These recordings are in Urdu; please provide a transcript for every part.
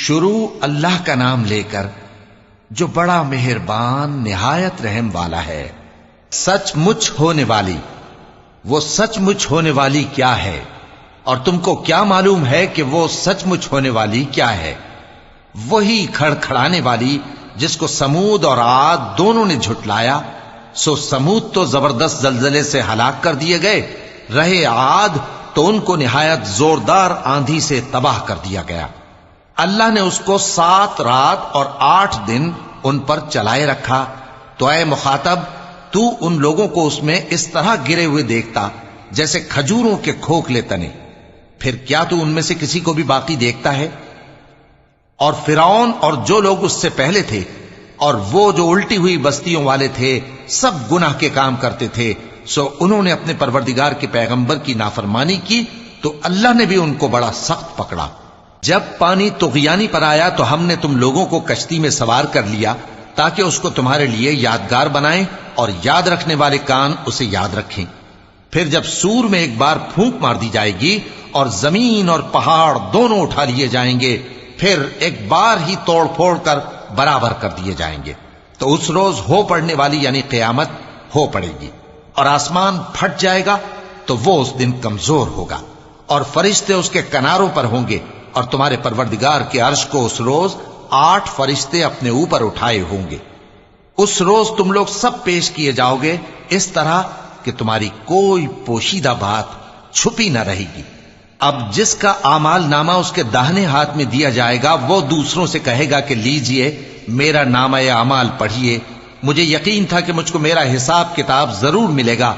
شروع اللہ کا نام لے کر جو بڑا مہربان نہایت رحم والا ہے۔ سچ مچ ہونے والی، وہ سچ مچ ہونے والی کیا ہے؟ اور تم کو کیا معلوم ہے کہ وہ سچ مچ ہونے والی کیا ہے؟ وہی کھڑکھڑانے والی جس کو سمود اور عاد دونوں نے جھٹلایا۔ سو سمود تو زبردست زلزلے سے ہلاک کر دیے گئے، رہے عاد تو ان کو نہایت زوردار آندھی سے تباہ کر دیا گیا۔ اللہ نے اس کو 7 رات اور 8 دن ان پر چلائے رکھا۔ تو اے مخاطب، تو ان لوگوں کو اس میں اس طرح گرے ہوئے دیکھتا جیسے کھجوروں کے کھوکھلے تنے، پھر کیا تو ان میں سے کسی کو بھی باقی دیکھتا ہے؟ اور فرعون اور جو لوگ اس سے پہلے تھے اور وہ جو الٹی ہوئی بستیوں والے تھے سب گناہ کے کام کرتے تھے، سو انہوں نے اپنے پروردگار کے پیغمبر کی نافرمانی کی تو اللہ نے بھی ان کو بڑا سخت پکڑا۔ جب پانی طغیانی پر آیا تو ہم نے تم لوگوں کو کشتی میں سوار کر لیا تاکہ اس کو تمہارے لیے یادگار بنائیں اور یاد رکھنے والے کان اسے یاد رکھیں۔ پھر جب سور میں ایک بار پھونک مار دی جائے گی اور زمین اور پہاڑ دونوں اٹھا لیے جائیں گے، پھر ایک بار ہی توڑ پھوڑ کر برابر کر دیے جائیں گے، تو اس روز ہو پڑنے والی یعنی قیامت ہو پڑے گی، اور آسمان پھٹ جائے گا تو وہ اس دن کمزور ہوگا، اور فرشتے اس کے کناروں پر ہوں گے، اور تمہارے پروردگار کے عرش کو اس روز 8 فرشتے اپنے اوپر اٹھائے ہوں گے۔ اس روز تم لوگ سب پیش کیے جاؤ گے اس طرح کہ تمہاری کوئی پوشیدہ بات چھپی نہ رہے گی۔ اب جس کا اعمال نامہ اس کے داہنے ہاتھ میں دیا جائے گا وہ دوسروں سے کہے گا کہ لیجئے میرا نامہ اعمال پڑھیے، مجھے یقین تھا کہ مجھ کو میرا حساب کتاب ضرور ملے گا۔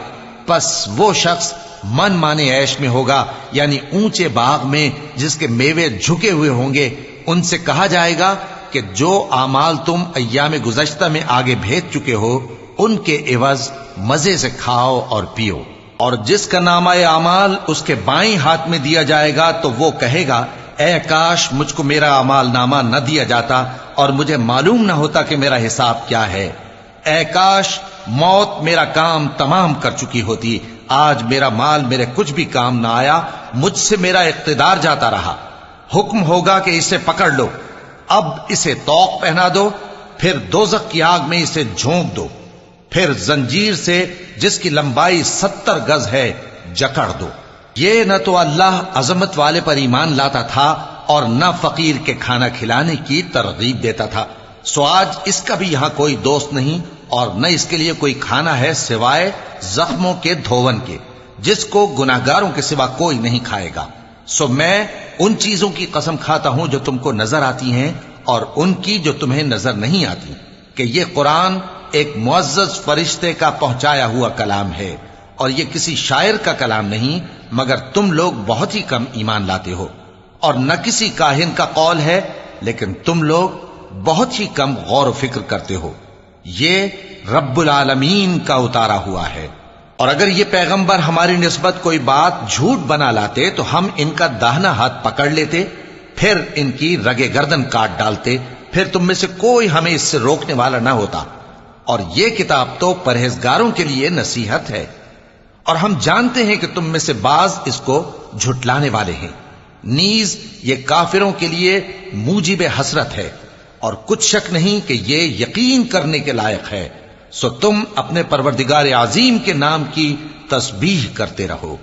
پس وہ شخص من مانے عیش میں ہوگا، یعنی اونچے باغ میں جس کے میوے جھکے ہوئے ہوں گے۔ ان سے کہا جائے گا کہ جو اعمال تم ایام گزشتہ میں آگے بھیج چکے ہو ان کے عوض مزے سے کھاؤ اور پیو۔ اور جس کا نامہ اعمال اس کے بائیں ہاتھ میں دیا جائے گا تو وہ کہے گا اے کاش مجھ کو میرا اعمال نامہ نہ دیا جاتا اور مجھے معلوم نہ ہوتا کہ میرا حساب کیا ہے۔ اے کاش موت میرا کام تمام کر چکی ہوتی، آج میرا مال میرے کچھ بھی کام نہ آیا، مجھ سے میرا اقتدار جاتا رہا۔ حکم ہوگا کہ اسے پکڑ لو، اب اسے طوق پہنا دو، پھر دوزخ کی آگ میں اسے جھونک دو، پھر زنجیر سے جس کی لمبائی 70 گز ہے جکڑ دو۔ یہ نہ تو اللہ عظمت والے پر ایمان لاتا تھا اور نہ فقیر کے کھانا کھلانے کی ترغیب دیتا تھا، سو آج اس کا بھی یہاں کوئی دوست نہیں اور نہ اس کے لیے کوئی کھانا ہے سوائے زخموں کے دھون کے، جس کو گناہگاروں کے سوا کوئی نہیں کھائے گا۔ سو میں ان چیزوں کی قسم کھاتا ہوں جو تم کو نظر آتی ہیں اور ان کی جو تمہیں نظر نہیں آتی، کہ یہ قرآن ایک معزز فرشتے کا پہنچایا ہوا کلام ہے، اور یہ کسی شاعر کا کلام نہیں، مگر تم لوگ بہت ہی کم ایمان لاتے ہو، اور نہ کسی کاہن کا قول ہے، لیکن تم لوگ بہت ہی کم غور و فکر کرتے ہو۔ یہ رب العالمین کا اتارا ہوا ہے۔ اور اگر یہ پیغمبر ہماری نسبت کوئی بات جھوٹ بنا لاتے تو ہم ان کا داہنا ہاتھ پکڑ لیتے، پھر ان کی رگے گردن کاٹ ڈالتے، پھر تم میں سے کوئی ہمیں اس سے روکنے والا نہ ہوتا۔ اور یہ کتاب تو پرہیزگاروں کے لیے نصیحت ہے، اور ہم جانتے ہیں کہ تم میں سے بعض اس کو جھٹلانے والے ہیں، نیز یہ کافروں کے لیے موجب حسرت ہے، اور کچھ شک نہیں کہ یہ یقین کرنے کے لائق ہے۔ سو تم اپنے پروردگار عظیم کے نام کی تسبیح کرتے رہو۔